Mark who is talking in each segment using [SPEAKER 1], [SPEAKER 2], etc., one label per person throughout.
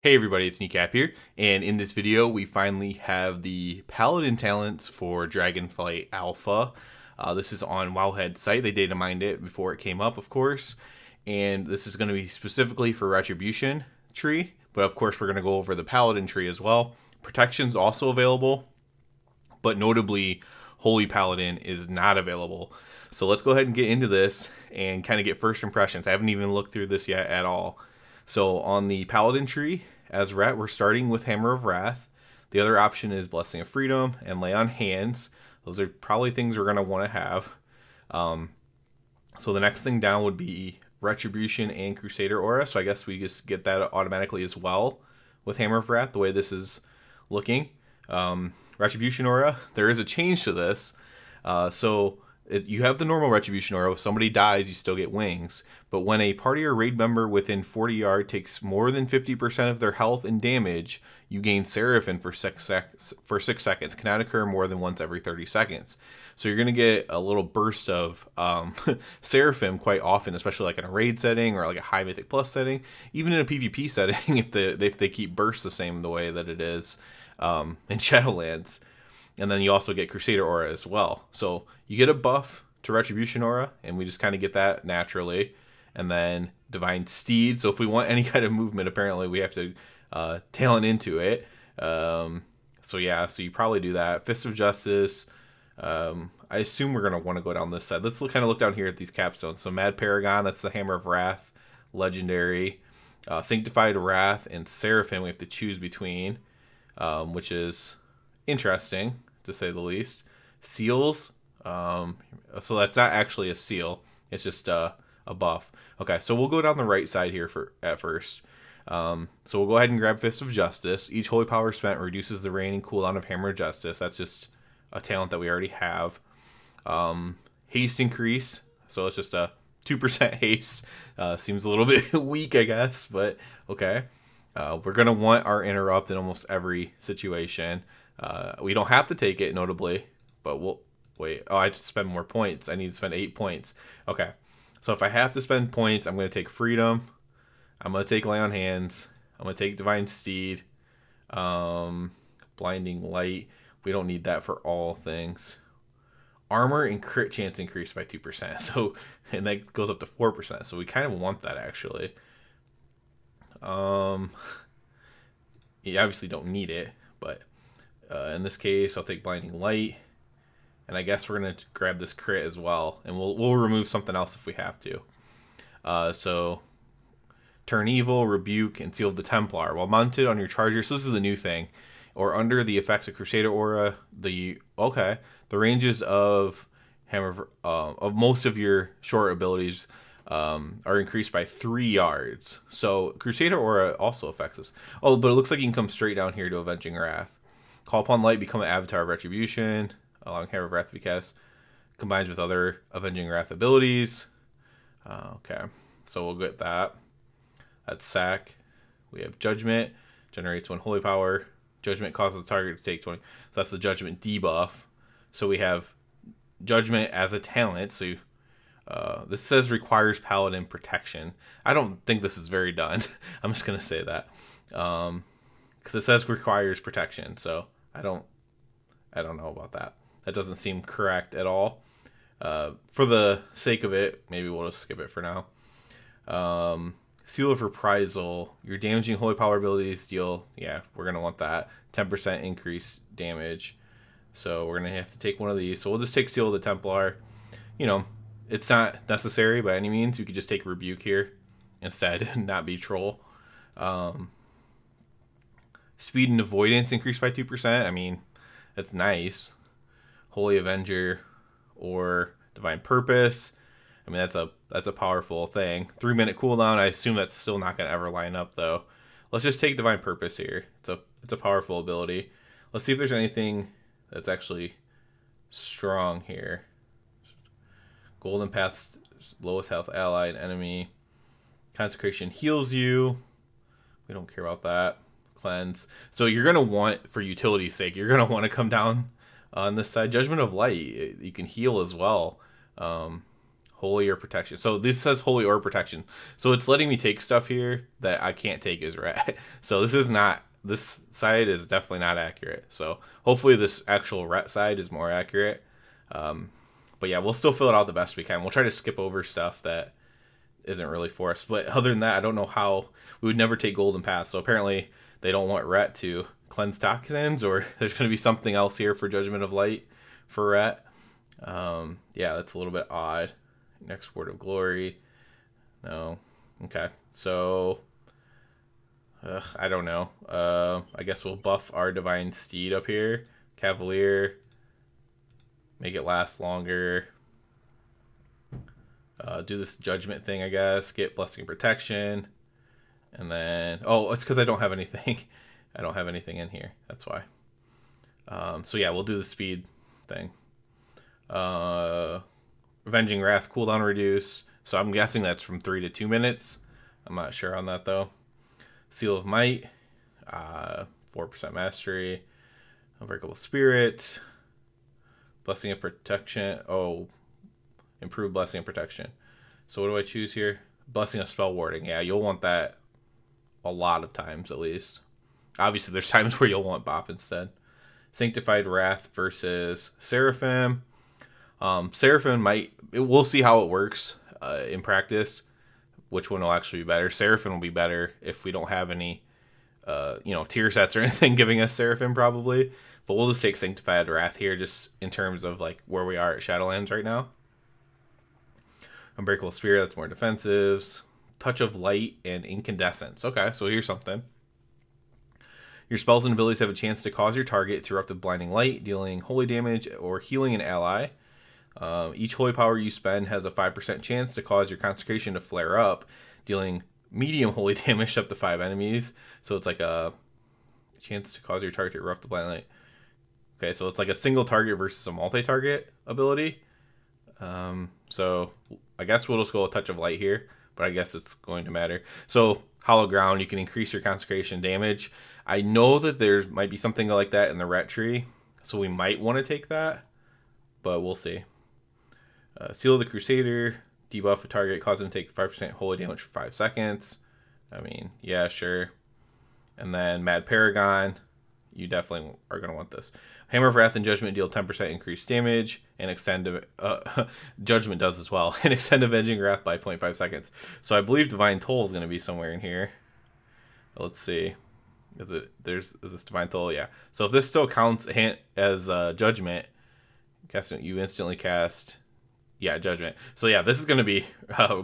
[SPEAKER 1] Hey everybody, it's Kneecap here, and in this video we finally have the Paladin talents for Dragonflight Alpha. This is on Wowhead's site. They data mined it before it came up, of course, and this is going to be specifically for Retribution tree, but of course we're going to go over the Paladin tree as well. Protection's also available, but notably Holy Paladin is not available. So let's go ahead and get into this and kind of get first impressions. I haven't even looked through this yet at all. So on the Paladin tree, as Ret, we're starting with Hammer of Wrath. The other option is Blessing of Freedom and Lay on Hands. Those are probably things we're going to want to have. So the next thing down would be Retribution and Crusader Aura. So I guess we just get that automatically as well with Hammer of Wrath, the way this is looking. Retribution Aura, there is a change to this. You have the normal Retribution Aura. If somebody dies, you still get wings. But when a party or raid member within 40 yards takes more than 50% of their health and damage, you gain Seraphim for 6 seconds. Cannot occur more than once every 30 seconds. So you're going to get a little burst of Seraphim quite often, especially like in a raid setting or like a high Mythic Plus setting. Even in a PvP setting, if they keep burst the same the way that it is in Shadowlands. And then you also get Crusader Aura as well. So you get a buff to Retribution Aura, and we just kind of get that naturally. And then Divine Steed. So if we want any kind of movement, apparently we have to talent into it. So you probably do that. Fist of Justice. I assume we're going to want to go down this side. Let's kind of look down here at these capstones. So Mad Paragon, that's the Hammer of Wrath. Legendary. Sanctified Wrath and Seraphim we have to choose between, which is interesting, to say the least. Seals. So that's not actually a seal. It's just a buff. Okay, so we'll go down the right side here at first. So we'll go ahead and grab Fist of Justice. Each holy power spent reduces the reigning cooldown of Hammer of Justice. That's just a talent that we already have. Haste increase. So it's just a 2% haste. Seems a little bit weak, I guess, but okay. We're going to want our interrupt in almost every situation. We don't have to take it, notably, but we'll wait. Oh, I have to spend more points. I need to spend 8 points. Okay, so if I have to spend points, I'm going to take Freedom. I'm going to take Lay on Hands. I'm going to take Divine Steed. Blinding Light. We don't need that for all things. Armor and crit chance increased by 2%. So, and that goes up to 4%. So we kind of want that, actually. You obviously don't need it, but in this case, I'll take Blinding Light, and I guess we're gonna grab this crit as well, and we'll remove something else if we have to. So Turn Evil, Rebuke, and Seal of the Templar while mounted on your charger. So this is the new thing, or under the effects of Crusader Aura. The ranges of Hammer of most of your short abilities are increased by 3 yards. So Crusader Aura also affects us. Oh, but it looks like you can come straight down here to Avenging Wrath. Call upon Light, become an avatar of Retribution, allowing Hammer of Wrath to be cast. Combines with other Avenging Wrath abilities. Okay, so we'll get that. That's Sack. We have Judgment, generates 1 holy power. Judgment causes the target to take 20. So that's the Judgment debuff. So we have Judgment as a talent. So this says requires Paladin protection. I don't think this is very done. I'm just going to say that. Because it says requires protection. So I don't know about that. That doesn't seem correct at all. For the sake of it, maybe we'll just skip it for now. Seal of Reprisal. Your damaging holy power abilities deal. Yeah, we're going to want that. 10% increase damage. So we're going to have to take one of these. So we'll just take Seal of the Templar. You know, it's not necessary by any means. You could just take Rebuke here instead and not be Troll. Speed and Avoidance increased by 2%. I mean, that's nice. Holy Avenger or Divine Purpose. I mean, that's a powerful thing. 3-minute cooldown. I assume that's still not going to ever line up, though. Let's just take Divine Purpose here. It's a powerful ability. Let's see if there's anything that's actually strong here. Golden Path's lowest health allied enemy. Consecration heals you. We don't care about that. Cleanse. So you're going to want, for utility's sake, you're going to want to come down on this side. Judgment of Light. You can heal as well. Holy or protection. So this says holy or protection. So it's letting me take stuff here that I can't take as ret. So this is not, this side is definitely not accurate. So hopefully this actual ret side is more accurate. But yeah, we'll still fill it out the best we can. We'll try to skip over stuff that isn't really for us. But other than that, I don't know how. We would never take golden paths. So apparently they don't want ret to cleanse toxins, or there's going to be something else here for Judgment of Light for ret. Yeah, that's a little bit odd. Next Word of Glory. No. Okay. So, I don't know. I guess we'll buff our Divine Steed up here. Cavalier. Make it last longer. Do this Judgment thing, I guess. Get Blessing and Protection. And then... Oh, it's because I don't have anything. I don't have anything in here. That's why. So yeah, we'll do the speed thing. Avenging Wrath cooldown reduce. So I'm guessing that's from 3 to 2 minutes. I'm not sure on that though. Seal of Might. 4% mastery. Unbreakable Spirit. Blessing and Protection. Oh, improved Blessing and Protection. So what do I choose here? Blessing of Spell Warding. Yeah, you'll want that a lot of times at least. Obviously, there's times where you'll want Bop instead. Sanctified Wrath versus Seraphim. Seraphim might... We'll see how it works in practice. Which one will actually be better. Seraphim will be better if we don't have any, tier sets or anything giving us Seraphim probably. But we'll just take Sanctified Wrath here just in terms of like where we are at Shadowlands right now. Unbreakable Spirit, that's more defensives. Touch of Light and Incandescence. Okay, so here's something. Your spells and abilities have a chance to cause your target to erupt with blinding light, dealing holy damage or healing an ally. Each holy power you spend has a 5% chance to cause your consecration to flare up, dealing medium holy damage to up to 5 enemies. So it's like a chance to cause your target to erupt with blinding light. Okay, so it's like a single target versus a multi-target ability. So I guess we'll just go with Touch of Light here, but I guess it's going to matter. So Hollow Ground, you can increase your consecration damage. I know that there might be something like that in the ret tree, so we might want to take that, but we'll see. Seal of the Crusader, debuff a target, cause them to take 5% holy damage for 5 seconds. I mean, yeah, sure. And then Mad Paragon, you definitely are going to want this. Hammer of Wrath and Judgment deal 10% increased damage, and extend Judgment does as well, and extend Avenging Wrath by 0.5 seconds. So I believe Divine Toll is going to be somewhere in here. Let's see. Is this Divine Toll? Yeah. So if this still counts as Judgment, you instantly cast, yeah, Judgment. So yeah, this is going to be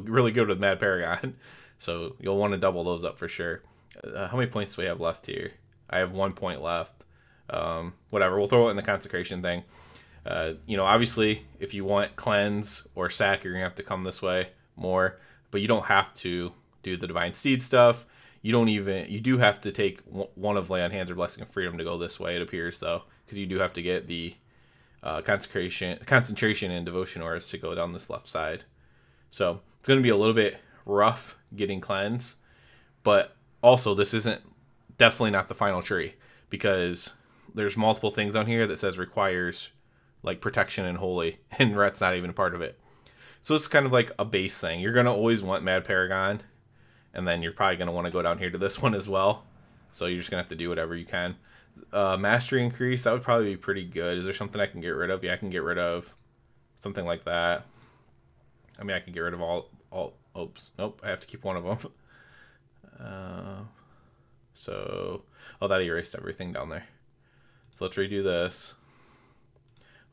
[SPEAKER 1] really good with Mad Paragon. So you'll want to double those up for sure. How many points do we have left here? I have 1 point left. Whatever, we'll throw it in the consecration thing. Obviously, if you want cleanse or sack, you're gonna have to come this way more, but you don't have to do the Divine Steed stuff. You do have to take one of Lay on Hands or Blessing of Freedom to go this way, it appears, though, because you do have to get the concentration and devotion auras to go down this left side. So it's going to be a little bit rough getting cleanse, but also this isn't definitely not the final tree, because there's multiple things on here that says requires like protection and holy, and ret's not even a part of it. So it's kind of like a base thing. You're going to always want Mad Paragon, and then you're probably going to want to go down here to this one as well. So you're just going to have to do whatever you can. Mastery increase, that would probably be pretty good. Is there something I can get rid of? Yeah, I can get rid of something like that. I mean, I can get rid of all oops, nope, I have to keep one of them. Oh, that erased everything down there. So let's redo this.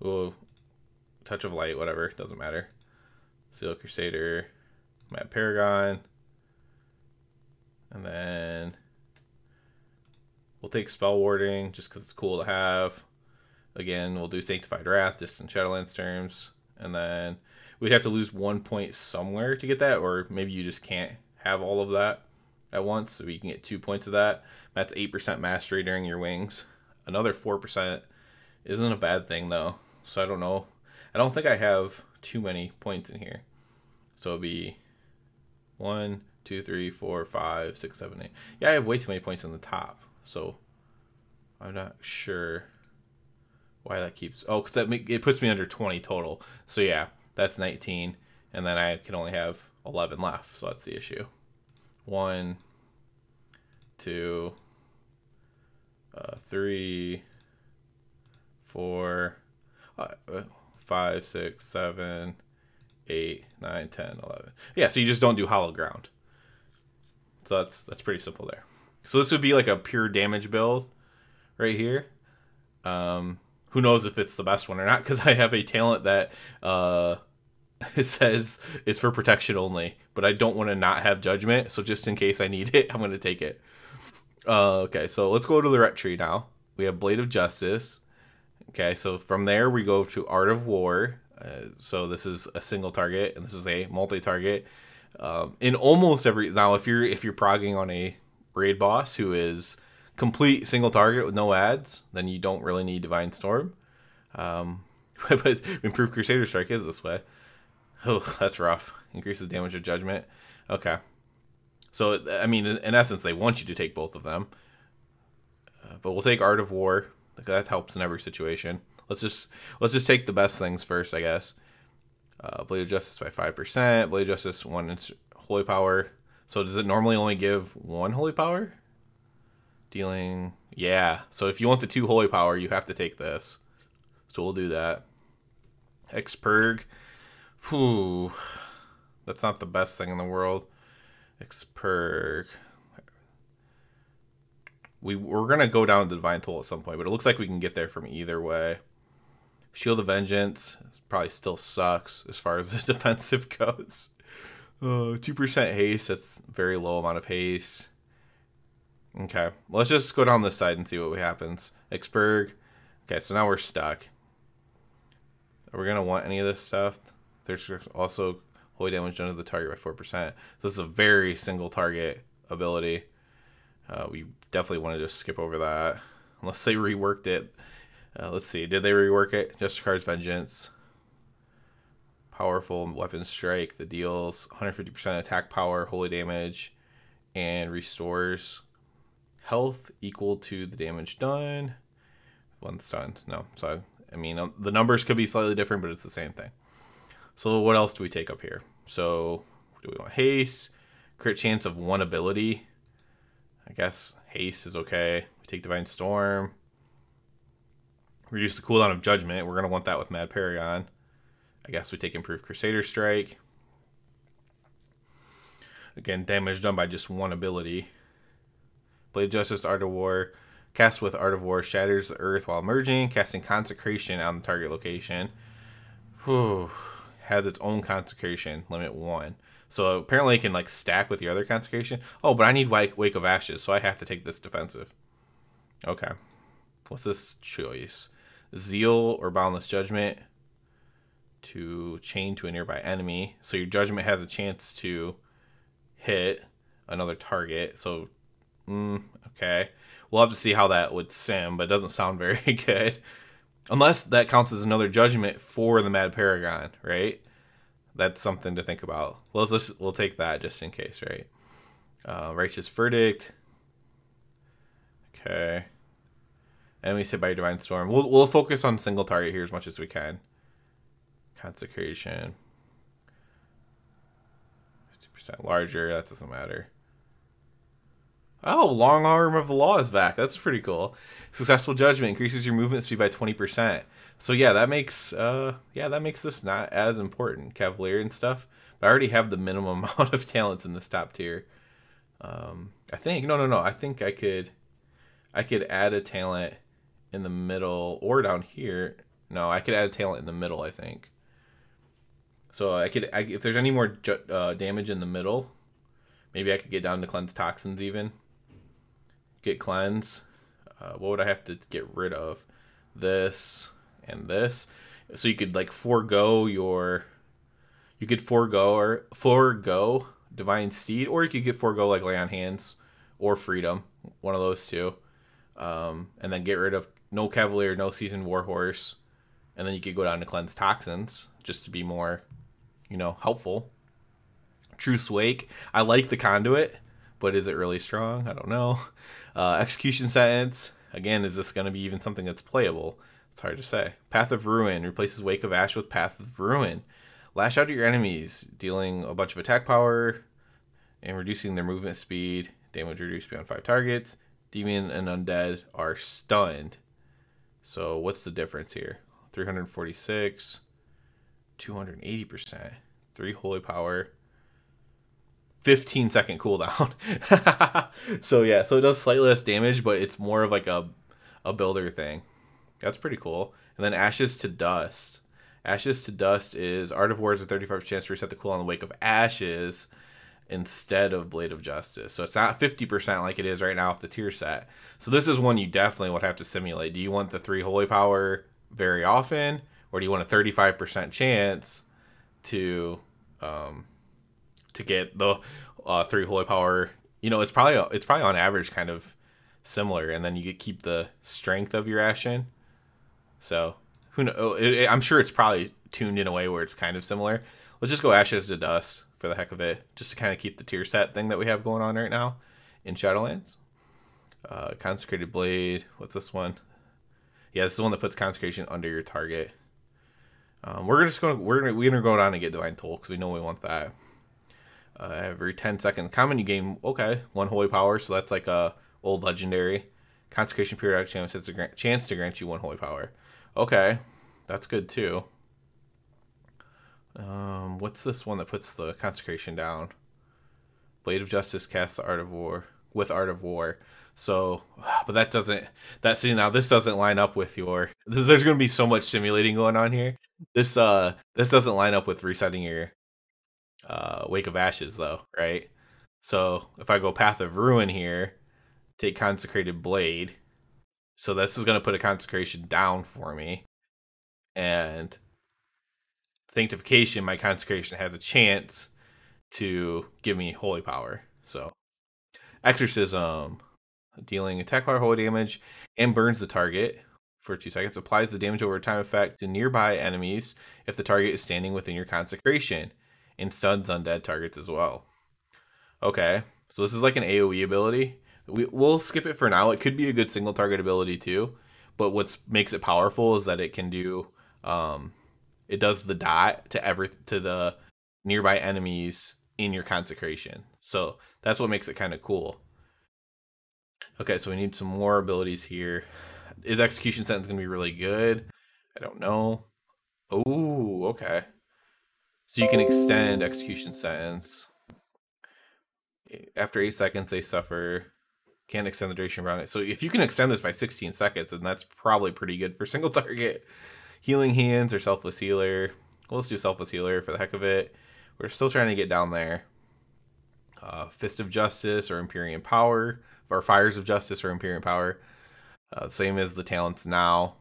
[SPEAKER 1] Ooh, Touch of Light, whatever, doesn't matter. Seal Crusader, Mad Paragon, and then we'll take Spell Warding just because it's cool to have. Again, we'll do Sanctified Wrath just in Shadowlands terms, and then we'd have to lose 1 point somewhere to get that, or maybe you just can't have all of that at once, so you can get 2 points of that. That's 8% mastery during your wings. Another 4% isn't a bad thing though, so I don't know. I don't think I have too many points in here, so it'll be 1, 2, 3, 4, 5, 6, 7, 8. Yeah, I have way too many points on the top, so I'm not sure why that keeps. Oh, because it puts me under 20 total. So yeah, that's 19. and then I can only have 11 left, so that's the issue. 1, 2, 3, 4, 5, 6, 7, 8, 9, 10, 11. Yeah, so you just don't do hollow ground. So that's pretty simple there. So this would be like a pure damage build right here. Who knows if it's the best one or not, because I have a talent that it says it's for protection only, but I don't want to not have judgment, so just in case I need it, I'm going to take it. Okay, so let's go to the ret tree now. We have Blade of Justice. Okay, so from there we go to Art of War. So this is a single target, and this is a multi-target. In almost every, now if you're progging on a raid boss who is complete single target with no ads, then you don't really need Divine Storm. But improved Crusader Strike is this way. Oh, that's rough. Increases damage of judgment. Okay. So, I mean, in essence, they want you to take both of them. But we'll take Art of War. That helps in every situation. Let's just take the best things first, I guess. Blade of Justice by 5%. Blade of Justice 1 Holy Power. So does it normally only give 1 Holy Power? Dealing... Yeah. So if you want the 2 Holy Power, you have to take this. So we'll do that. Expurg. Whew. That's not the best thing in the world. Expurg. We're going to go down to Divine Toll at some point, but it looks like we can get there from either way. Shield of Vengeance probably still sucks as far as the defensive goes. 2% haste, that's a very low amount of haste. Okay, let's just go down this side and see what happens. Expurg. Okay, so now we're stuck. Are we going to want any of this stuff? There's also holy damage done to the target by 4%. So this is a very single target ability. We definitely want to just skip over that. Unless they reworked it. Let's see. Did they rework it? Justicar's Vengeance. Powerful weapon strike that deals 150% attack power, holy damage, and restores health equal to the damage done. One stunned. No. So, I mean, the numbers could be slightly different, but it's the same thing. So what else do we take up here? So do we want haste? Crit chance of 1 ability. I guess haste is okay. We take Divine Storm. Reduce the cooldown of Judgment. We're going to want that with Mad Paragon. I guess we take Improved Crusader Strike. Again, damage done by just 1 ability. Blade of Justice, Art of War. Cast with Art of War shatters the earth while merging, casting Consecration on the target location. Whew. Has its own Consecration, limit 1. So apparently it can like stack with your other Consecration. Oh, but I need Wake of Ashes, so I have to take this defensive. Okay. What's this choice? Zeal or Boundless Judgment to chain to a nearby enemy. So your Judgment has a chance to hit another target. So, okay. We'll have to see how that would sim, but it doesn't sound very good. Unless that counts as another Judgment for the Mad Paragon, right? That's something to think about. Well, we'll take that just in case, right? Righteous Verdict. Okay. Enemies hit by Divine Storm. We'll focus on single target here as much as we can. Consecration. 50% larger. That doesn't matter. Oh, Long Arm of the Law is back. That's pretty cool. Successful Judgment increases your movement speed by 20%. So yeah, that makes this not as important. Cavalier and stuff. But I already have the minimum amount of talents in this top tier. I think no. I think I could add a talent in the middle or down here. No, I could add a talent in the middle, I think. So if there's any more damage in the middle, maybe I could get down to Cleanse Toxins even. Get Cleanse. What would I have to get rid of? This and this. So you could like forego Divine Steed, or you could forego like Lay on Hands or Freedom, one of those two. And then get rid of no Cavalier, no Seasoned Warhorse, and then you could go down to Cleanse Toxins just to be more, helpful. Truce Wake. I like the Conduit, but is it really strong? I don't know. Execution Sentence. Again, is this going to be even something that's playable? It's hard to say. Path of Ruin replaces Wake of Ash with Path of Ruin. Lash out at your enemies, dealing a bunch of attack power and reducing their movement speed. Damage reduced beyond 5 targets. Demon and undead are stunned. So what's the difference here? 346, 280%, 3 holy power, 15-second cooldown. So yeah, so it does slightly less damage, but it's more of like a builder thing. That's pretty cool. And then Ashes to Dust. Ashes to Dust is Art of War has a 35% chance to reset the cooldown in the Wake of Ashes instead of Blade of Justice. So it's not 50% like it is right now with the tier set. So this is one you definitely would have to simulate. Do you want the 3 holy power very often, or do you want a 35% chance to get the 3 holy power? You know, it's probably on average kind of similar, and then you could keep the strength of your Ashen. So who knows? I'm sure it's probably tuned in a way where it's kind of similar. Let's just go Ashes to Dust for the heck of it, just to kind of keep the tier set thing that we have going on right now in Shadowlands. Consecrated Blade. What's this one? Yeah, this is the one that puts consecration under your target. We're gonna go down and get Divine Toll because we know we want that. Every 10 seconds, common you gain 1 holy power, so that's like a old legendary. Consecration periodic chance has a chance to grant you 1 holy power. Okay, that's good too. What's this one that puts the consecration down? Blade of Justice casts the Art of War with Art of War. So, but that doesn't. This doesn't line up with your. There's going to be so much simulating going on here. This doesn't line up with resetting your Wake of Ashes though, right? So if I go Path of Ruin here, take Consecrated Blade. So this is going to put a consecration down for me, and Sanctification, my consecration has a chance to give me holy power. So Exorcism, dealing attack power, holy damage, and burns the target for 2 seconds. Applies the damage over time effect to nearby enemies if the target is standing within your consecration, and stuns undead targets as well. Okay, so this is like an AoE ability. We'll skip it for now. It could be a good single target ability too, but what makes it powerful is that it can do it does the dot to the nearby enemies in your consecration. So that's what makes it kind of cool. Okay, so we need some more abilities here. Is Execution Sentence going to be really good? I don't know. Oh, okay. So you can extend Execution Sentence. After 8 seconds, they suffer. Can't extend the duration around it. So if you can extend this by 16 seconds, then that's probably pretty good for single target. Healing Hands or Selfless Healer. Well, let's do Selfless Healer for the heck of it. We're still trying to get down there. Fist of Justice or Empyrean Power. Or Fires of Justice or Empyrean Power. Same as the talents now.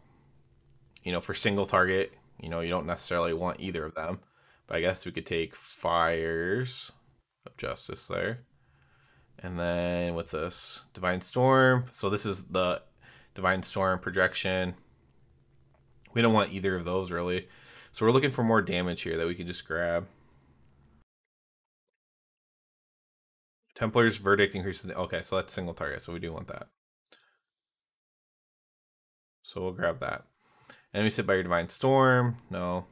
[SPEAKER 1] You know, for single target, you know, you don't necessarily want either of them. But I guess we could take Fires of Justice there. And then what's this? Divine Storm. So this is the Divine Storm projection. We don't want either of those really. So we're looking for more damage here that we can just grab. Templar's Verdict increases. Okay, so that's single target. So we do want that. So we'll grab that. Enemies hit by your Divine Storm. No.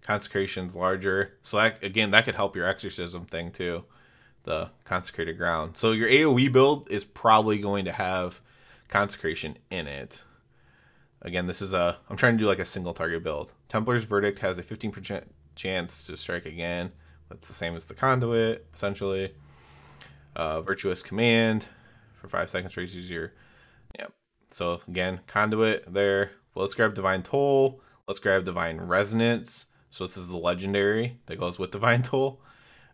[SPEAKER 1] Consecration's larger. So that, again, that could help your Exorcism thing too. The Consecrated Ground. So your AoE build is probably going to have Consecration in it. Again, this is I'm trying to do like a single target build. Templar's Verdict has a 15% chance to strike again. That's the same as the Conduit, essentially. Virtuous Command for 5 seconds raises your. Yep. So again, Conduit there. Well, let's grab Divine Toll. Let's grab Divine Resonance. So this is the legendary that goes with Divine Toll.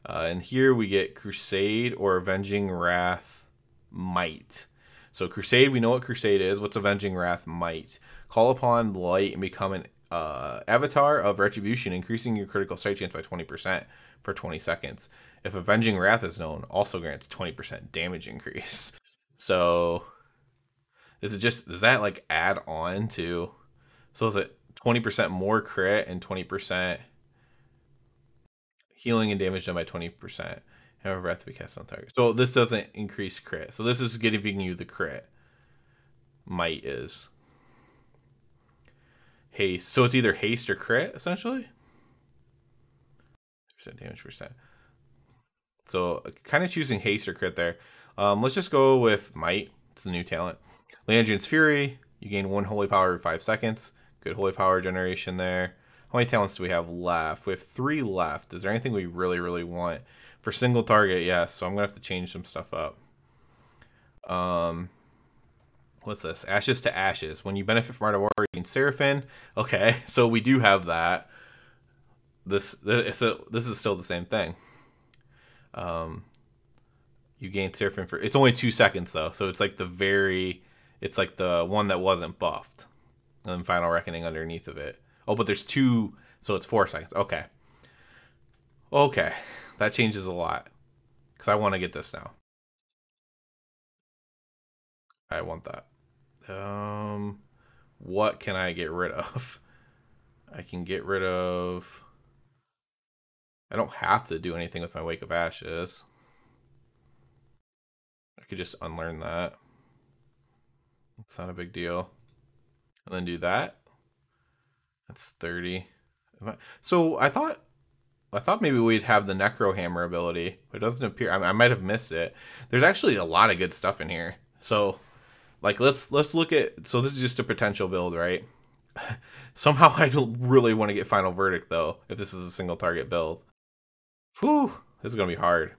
[SPEAKER 1] And here we get Crusade or Avenging Wrath Might. So Crusade, we know what Crusade is. What's Avenging Wrath Might? Call upon light and become an avatar of Retribution, increasing your critical strike chance by 20% for 20 seconds. If Avenging Wrath is known, also grants 20% damage increase. So does that like add on to? So is it 20% more crit and 20% healing and damage done by 20%? However, wrath to be cast on target. So this doesn't increase crit. So this is giving you the crit. Might is haste. So it's either haste or crit, essentially. damage percent. So kind of choosing haste or crit there. Let's just go with might. It's the new talent. Landrian's Fury. You gain 1 holy power every 5 seconds. Good holy power generation there. How many talents do we have left? We have 3 left. Is there anything we really, really want? For single target, yes. So I'm going to have to change some stuff up. What's this? Ashes to Ashes. When you benefit from Art of War, you gain Seraphim. Okay, so we do have that. This is still the same thing. You gain Seraphim for... It's only 2 seconds, though. So it's like it's like the one that wasn't buffed. And then Final Reckoning underneath of it. Oh, but there's 2... So it's 4 seconds. Okay. Okay. That changes a lot. Because I want to get this now. I want that. What can I get rid of? I can get rid of... I don't have to do anything with my Wake of Ashes. I could just unlearn that. It's not a big deal. And then do that. That's 30. So I thought maybe we'd have the Necro Hammer ability, but it doesn't appear. I might have missed it. There's actually a lot of good stuff in here. So, like, let's look at. So this is just a potential build, right? Somehow I don't really want to get Final Verdict though. If this is a single target build, whew, this is gonna be hard.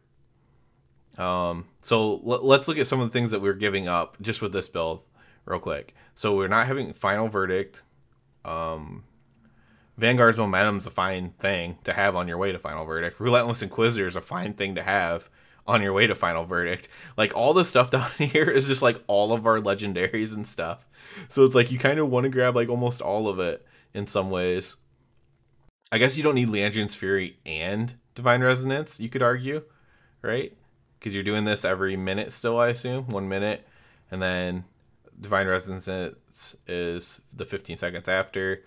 [SPEAKER 1] So let's look at some of the things that we're giving up just with this build real quick. So we're not having Final Verdict. Vanguard's Momentum's a fine thing to have on your way to Final Verdict. Relentless Inquisitor is a fine thing to have on your way to Final Verdict. Like, all the stuff down here is just like all of our legendaries and stuff. So it's like you kind of want to grab like almost all of it in some ways. I guess you don't need Landrian's Fury and Divine Resonance, you could argue, right? Because you're doing this every minute still, I assume. 1 minute. And then Divine Resonance is the 15 seconds after.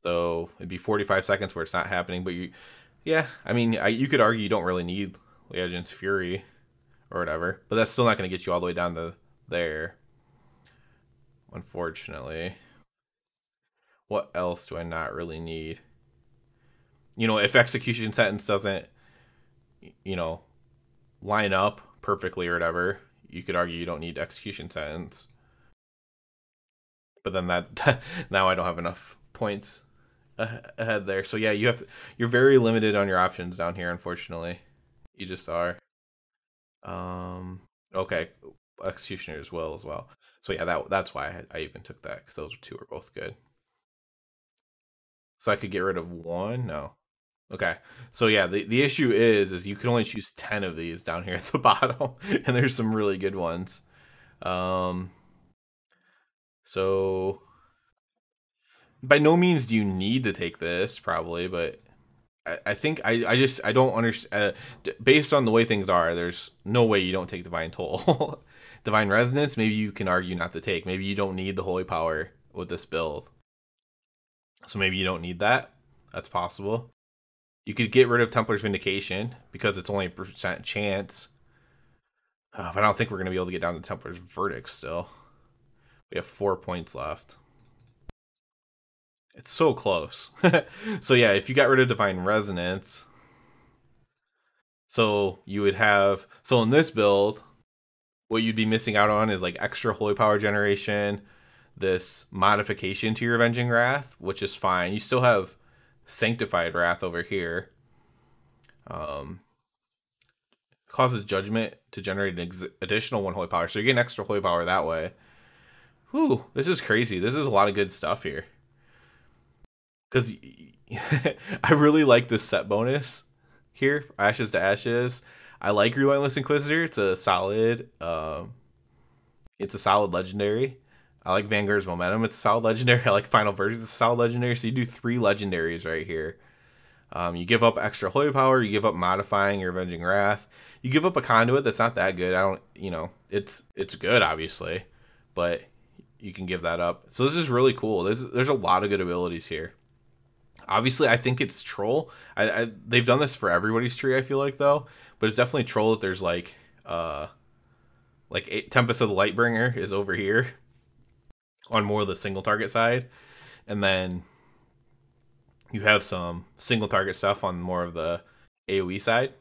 [SPEAKER 1] So it'd be 45 seconds where it's not happening. But yeah, I mean, you could argue you don't really need Landrian's Fury or whatever. But that's still not going to get you all the way down to there, unfortunately. What else do I not really need? You know, if Execution Sentence doesn't, you know, line up perfectly or whatever, you could argue you don't need Execution Sentence. But then that now I don't have enough points ahead there. So yeah, you're very limited on your options down here, unfortunately. You just are. Okay, Executioner as well. So yeah, that's why I even took that, because those two are both good. So I could get rid of one? No. Okay. So yeah, the issue is you can only choose 10 of these down here at the bottom, and there's some really good ones. So by no means do you need to take this, probably, but I think I don't understand. Based on the way things are, there's no way you don't take Divine Toll. Divine Resonance, maybe you can argue not to take. Maybe you don't need the Holy Power with this build. So maybe you don't need that. That's possible. You could get rid of Templar's Vindication because it's only a % chance. But I don't think we're going to be able to get down to Templar's Verdict still. We have 4 points left. It's so close. So yeah, if you got rid of Divine Resonance, so you would have... So in this build, what you'd be missing out on is like extra Holy Power generation, this modification to your Avenging Wrath, which is fine. You still have Sanctified Wrath over here. Causes Judgment to generate an additional 1 Holy Power. So you're getting extra Holy Power that way. Whew, this is crazy. This is a lot of good stuff here. Because I really like this set bonus here, Ashes to Ashes. I like Relentless Inquisitor. It's a solid legendary. I like Vanguard's Momentum. It's a solid legendary. I like Final Verdict. It's a solid legendary. So you do 3 legendaries right here. You give up extra Holy Power. You give up modifying your Avenging Wrath. You give up a Conduit that's not that good. It's good, obviously, but you can give that up. So this is really cool. There's a lot of good abilities here. Obviously, I think it's Troll. They've done this for everybody's tree, I feel like, though. But it's definitely Troll that there's like Tempest of the Lightbringer is over here on more of the single target side. And then you have some single target stuff on more of the AoE side.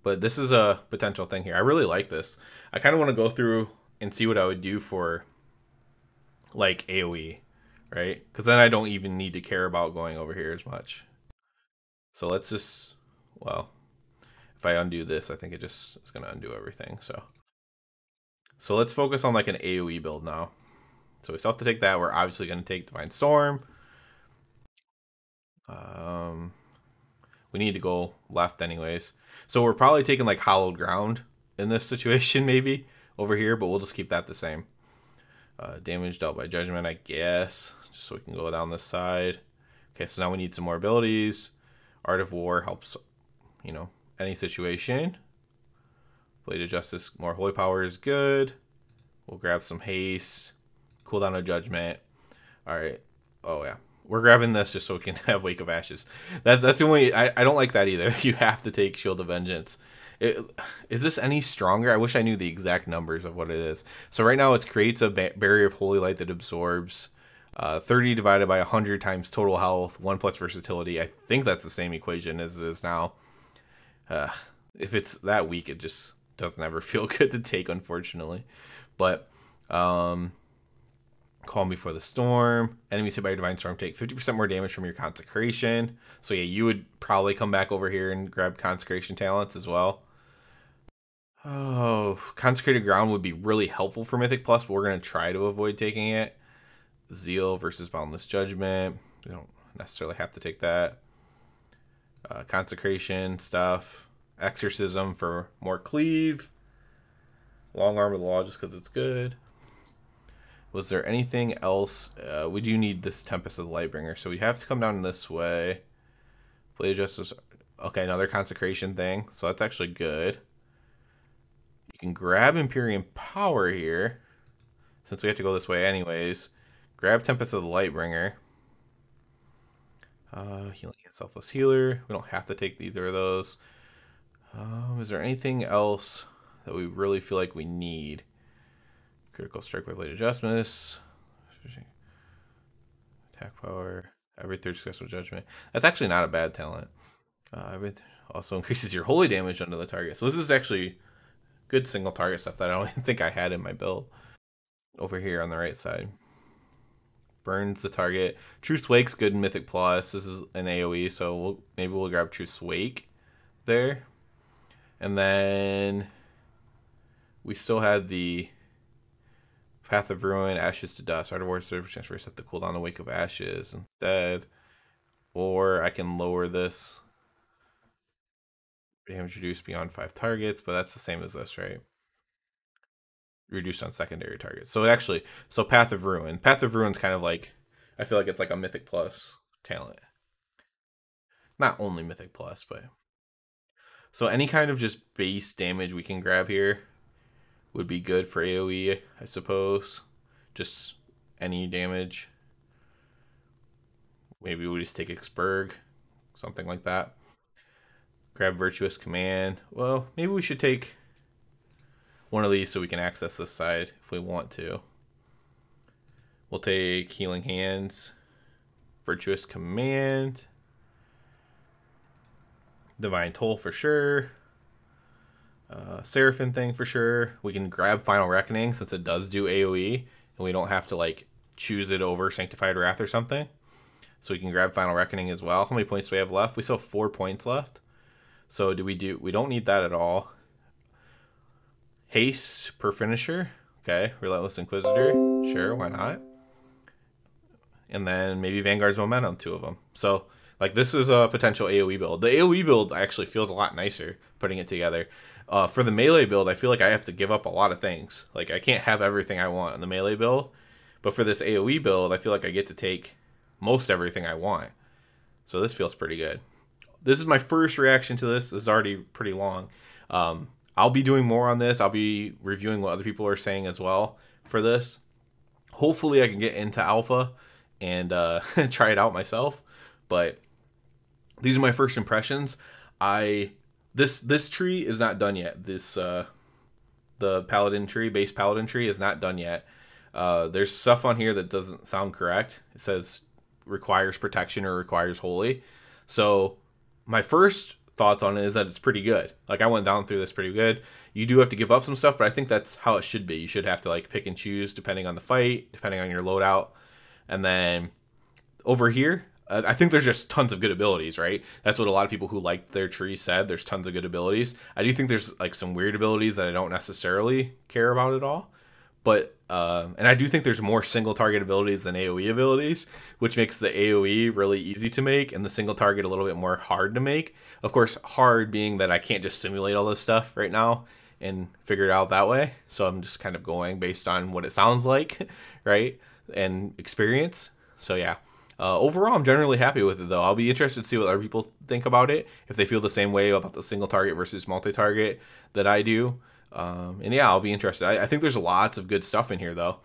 [SPEAKER 1] But this is a potential thing here. I really like this. I kind of want to go through and see what I would do for like AoE, right? Because then I don't even need to care about going over here as much. So let's just, well, if I undo this, I think it just is going to undo everything. So let's focus on like an AoE build now. So we still have to take that. We're obviously going to take Divine Storm. We need to go left anyways. So we're probably taking like Hallowed Ground in this situation maybe over here, but we'll just keep that the same. Damage dealt by Judgment, I guess, just so we can go down this side. Okay, so now we need some more abilities. Art of War helps, you know, any situation. Blade of Justice, more Holy Power is good. We'll grab some haste. Cooldown of Judgment. Alright. Oh, yeah. We're grabbing this just so we can have Wake of Ashes. That's the only... I don't like that either. You have to take Shield of Vengeance. Is this any stronger? I wish I knew the exact numbers of what it is. So right now it creates a barrier of Holy Light that absorbs 30 divided by 100 times total health, 1 plus versatility. I think that's the same equation as it is now. If it's that weak, it just doesn't ever feel good to take, unfortunately. But... Calm Before the Storm. Enemies hit by your Divine Storm take 50% more damage from your Consecration. So yeah, you would probably come back over here and grab Consecration talents as well. Oh, Consecrated Ground would be really helpful for Mythic Plus, but we're going to try to avoid taking it. Zeal versus Boundless Judgment. We don't necessarily have to take that. Consecration stuff. Exorcism for more cleave. Long Arm of the Law just because it's good. Was there anything else? We do need this Tempest of the Lightbringer, so we have to come down this way. Blade of Justice. Okay, another Consecration thing, so that's actually good. You can grab Empyrean Power here, since we have to go this way anyways. Grab Tempest of the Lightbringer. Healing and Selfless Healer. We don't have to take either of those. Is there anything else that we really feel like we need? Critical Strike by Blade of Justice. Attack Power. Every third successful judgment. That's actually not a bad talent. Also increases your holy damage under the target. So this is actually good single target stuff that I don't even think I had in my build. Over here on the right side. Burns the target. Truce Wake's good in Mythic Plus. This is an AoE, so maybe we'll grab Truce Wake there. And then we still had the Path of Ruin, Ashes to Dust. Art of War serves chance to reset the cooldown to Wake of Ashes instead. Or I can lower this. Damage reduced beyond 5 targets, but that's the same as this, right? Reduced on secondary targets. So actually, so Path of Ruin. Path of Ruin's kind of like, I feel like it's like a Mythic Plus talent. Not only Mythic Plus, but... So any kind of just base damage we can grab here would be good for AoE, I suppose. Just any damage. Maybe we just take Expurg, something like that. Grab Virtuous Command. Well, maybe we should take one of these so we can access this side if we want to. We'll take Healing Hands, Virtuous Command, Divine Toll for sure. Seraphim thing for sure. We can grab Final Reckoning since it does do AoE, and we don't have to like choose it over Sanctified Wrath or something. So we can grab Final Reckoning as well. How many points do we have left? We still have 4 points left. So we don't need that at all. Haste per finisher. Okay, Relentless Inquisitor. Sure, why not? And then maybe Vanguard's Momentum, 2 of them. So like this is a potential AoE build. The AoE build actually feels a lot nicer putting it together. For the melee build, I feel like I have to give up a lot of things. Like I can't have everything I want in the melee build. But for this AoE build, I feel like I get to take most everything I want. So this feels pretty good. This is my first reaction to this. This is already pretty long. I'll be doing more on this. I'll be reviewing what other people are saying as well for this. Hopefully I can get into alpha and try it out myself. But these are my first impressions. This tree is not done yet. The Paladin tree, base Paladin tree is not done yet. There's stuff on here that doesn't sound correct. It says requires protection or requires holy. So my first thoughts on it is that it's pretty good. Like, I went down through this pretty good. You do have to give up some stuff, but I think that's how it should be. You should have to like pick and choose depending on the fight, depending on your loadout. And then over here, I think there's just tons of good abilities, right? That's what a lot of people who liked their tree said. There's tons of good abilities. I do think there's like some weird abilities that I don't necessarily care about at all. But, and I do think there's more single target abilities than AoE abilities, which makes the AoE really easy to make and the single target a little bit more hard to make. Of course, hard being that I can't just simulate all this stuff right now and figure it out that way. So I'm just kind of going based on what it sounds like, right? And experience. So yeah. Overall, I'm generally happy with it, though. I'll be interested to see what other people think about it, if they feel the same way about the single target versus multi-target that I do. And yeah, I'll be interested. I think there's lots of good stuff in here, though.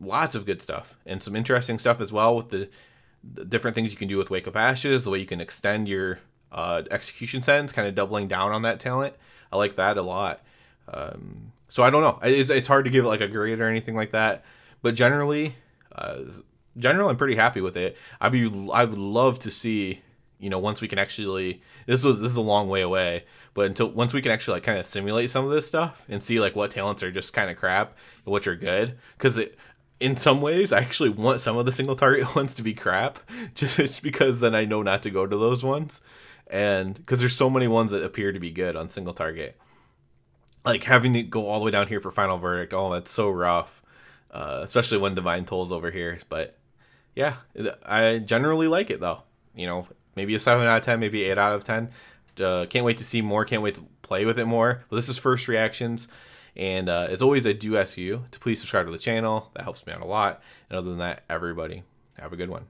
[SPEAKER 1] Lots of good stuff. And some interesting stuff as well with the different things you can do with Wake of Ashes, the way you can extend your execution sentence, kind of doubling down on that talent. I like that a lot. So I don't know. It's hard to give it like a grade or anything like that. But generally, I'm pretty happy with it. I would love to see, you know, once we can actually, this is a long way away, but once we can actually like kind of simulate some of this stuff and see like what talents are just kind of crap and which are good, because in some ways I actually want some of the single target ones to be crap, just because then I know not to go to those ones, and because there's so many ones that appear to be good on single target, like having to go all the way down here for Final Verdict. Oh, that's so rough, especially when Divine Toll's over here. But yeah, I generally like it, though. You know, maybe a 7 out of 10, maybe 8 out of 10. Can't wait to see more. Can't wait to play with it more. But this is first reactions. And as always, I do ask you to please subscribe to the channel. That helps me out a lot. And other than that, everybody, have a good one.